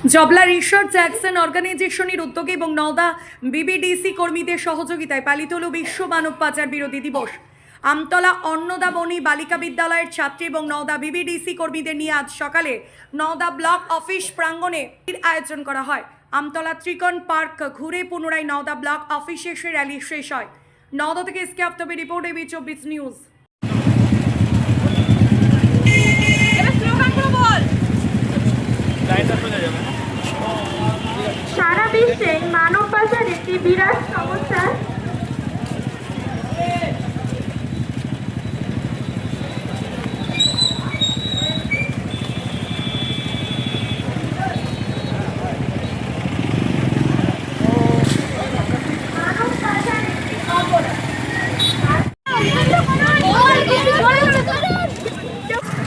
জবলা research action অর্গানাইজেশনের উদ্যোগে এবং নওদা বিবিডিসি কর্মীদের সহযোগিতায় পালিত হল বিশ্ব মানব পাচার বিরোধী দিবস। আমতলা অন্নদাবনী বালিকা বিদ্যালয়ের ছাত্রী এবং নওদা বিবিডিসি কর্মীদের নিয়ে আজ সকালে নওদা ব্লক অফিস প্রাঙ্গণে আয়োজন করা হয়। আমতলা ত্রিকোণ পার্ক ঘুরে পুনরায় নওদা ব্লক অফিসে এসে র্যালি শেষ হয়। নওদা থেকে এসকে আফতাবের রিপোর্ট এবি 24 নিউজ। সারা বিশ্বে মানব পাচার একটি বিরাট সমস্যা। মানব পাচার একটি অপরাধ।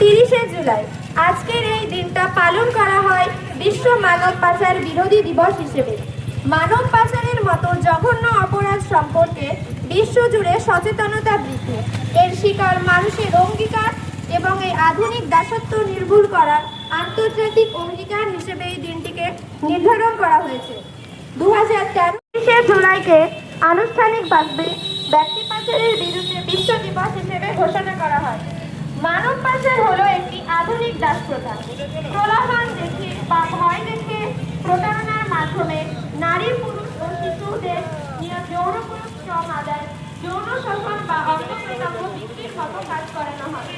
30শে জুলাই আজকের এই দিনটা পালন করা হয় বিশ্ব মানব পাচার বিরোধী দিবস হিসেবে। মানব পাচারের মতো জঘন্য অপরাধ সম্পর্কে বিশ্বজুড়ে সচেতনতা বৃদ্ধি, এর শিকার মানুষের অঙ্গীকার এবং এই আধুনিক দাসত্ব নির্মূল করার আন্তর্জাতিক অঙ্গীকার হিসেবে এই দিনটিকে নির্ধারণ করা হয়েছে। 2013 জুলাইকে আনুষ্ঠানিকভাবে ব্যক্তি পাচারের বিরুদ্ধে বিশ্ব দিবস হিসেবে ঘোষণা করা হয়। মানব পাচার হলো একটি আধুনিক দাস প্রথা। প্রলোভন দেখে বা ভয় দেখে প্রতারণার মাধ্যমে নারী, পুরুষ ও শিশুদের যৌনপুরুষ শ্রম আদায়, যৌন শোষণ বা অঙ্গপ্রত্যঙ্গ বিক্রির মতো কাজ করানো হয়।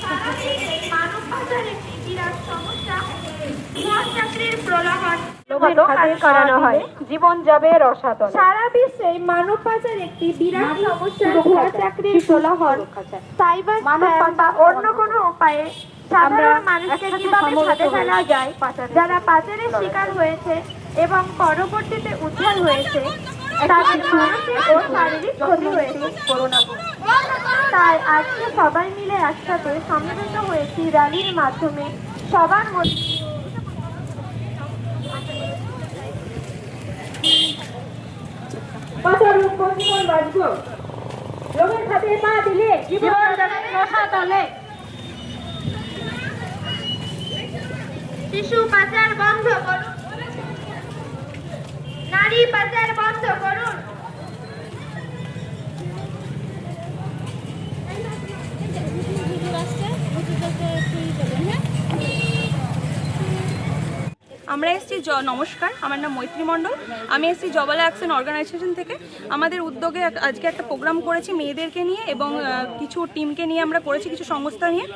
সারা বিশ্বে মানব পাচার একটি বিরাট সমস্যা। ভুয়া চাকরির প্রলোভন করানো হয়, জীবন যাবে রসাতলে। সারা বিশ্বে মানব পাচার একটি বিরাট সমস্যা। ভুয়া চাকরির প্রলোভন, সাইবার স্প্যাম বা অন্য কোনো উপায়ে সাধারণ মানুষকে কিভাবে ফাঁদে ফেলা যায়, যারা পাচারের শিকার হয়েছে এবং পরবর্তীতে উদ্ধার হয়েছে তাদের মানসিক ও শারীরিক ক্ষতি হয়েছে। তাই আজকে সবাই মিলে একসাথে সম্মিলিত হয়েছি র্যালির মাধ্যমে সবার মধ্যে লোকের সাথে পা দিলে জীবন যাবে রসাতলে। শিশু পাচার বন্ধ করুন, নারী পাচার বন্ধ করুন। আমরা এসেছি নমস্কার, আমার নাম মৈত্রী মণ্ডল। আমি এসেছি জবলা অ্যাকশন অর্গানাইজেশন থেকে। আমাদের উদ্যোগে আজকে একটা প্রোগ্রাম করেছি মেয়েদেরকে নিয়ে এবং কিছু টিমকে নিয়ে আমরা করেছি, কিছু সংস্থা নিয়ে।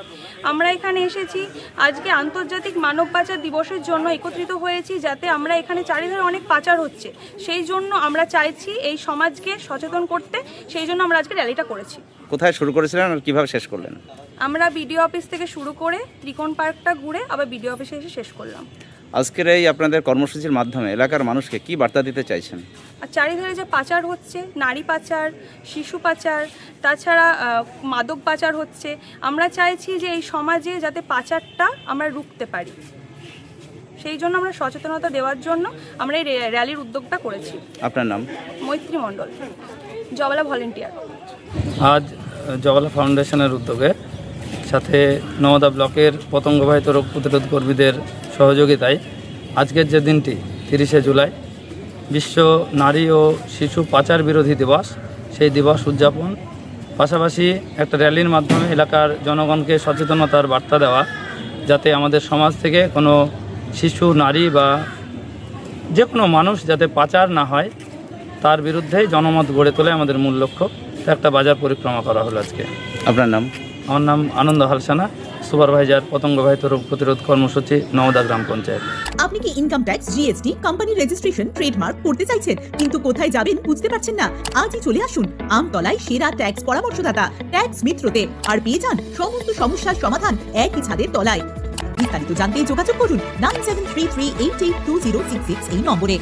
আমরা এখানে এসেছি আজকে আন্তর্জাতিক মানব পাচার দিবসের জন্য একত্রিত হয়েছি, যাতে আমরা এখানে চারিধারে অনেক পাচার হচ্ছে, সেই জন্য আমরা চাইছি এই সমাজকে সচেতন করতে, সেই জন্য আমরা আজকে র্যালিটা করেছি। কোথায় শুরু করেছিলেন আর কিভাবে শেষ করলেন? আমরা বিডিও অফিস থেকে শুরু করে ত্রিকোণ পার্কটা ঘুরে আবার বিডিও অফিসে এসে শেষ করলাম। আজকের এই আপনাদের কর্মসূচির মাধ্যমে এলাকার মানুষকে কি বার্তা দিতে চাইছেন? আর চারিধারে যে পাচার হচ্ছে, নারী পাচার, শিশু পাচার, তাছাড়া মাদক পাচার হচ্ছে, আমরা চাইছি যে এই সমাজে যাতে পাচারটা আমরা রুখতে পারি, সেই জন্য আমরা সচেতনতা দেওয়ার জন্য আমরা এই র্যালির উদ্যোগটা করেছি। আপনার নাম? মৈত্রী মণ্ডল, জবলা ভলেন্টিয়ার। আজ জবলা ফাউন্ডেশনের উদ্যোগে সাথে নওদা ব্লকের পতঙ্গবাহিত রোগ প্রতিরোধ কর্মীদের সহযোগিতায় আজকের যে দিনটি 30শে জুলাই বিশ্ব নারী ও শিশু পাচার বিরোধী দিবস, সেই দিবস উদযাপন, পাশাপাশি একটা র্যালির মাধ্যমে এলাকার জনগণকে সচেতনতার বার্তা দেওয়া, যাতে আমাদের সমাজ থেকে কোনো শিশু, নারী বা যে কোনো মানুষ যাতে পাচার না হয়, তার বিরুদ্ধে জনমত গড়ে তোলে আমাদের মূল লক্ষ্য। একটা বাজার পরিক্রমা করা হলো আজকে। আপনার নাম? আমার নাম আনন্দ হালসানা, সুপারভাইজার পতঙ্গবাহিত রোগ প্রতিরোধ কর্মসূচি নওদা গ্রাম পঞ্চায়েত। আপনি কি income tax, GST, company registration, trademark করতে চাইছেন কিন্তু কোথায় যাবেন বুঝতে পারছেন না? আজই চলে আসুন আমতলায় সেরা ট্যাক্স পরামর্শদাতা ট্যাক্স মিত্রতে, আর পেয়ে যান সমস্ত সমস্যার সমাধান একই ছাদের তলায়। বিস্তারিত জানতে যোগাযোগ করুন 9733882066 এই নম্বরে।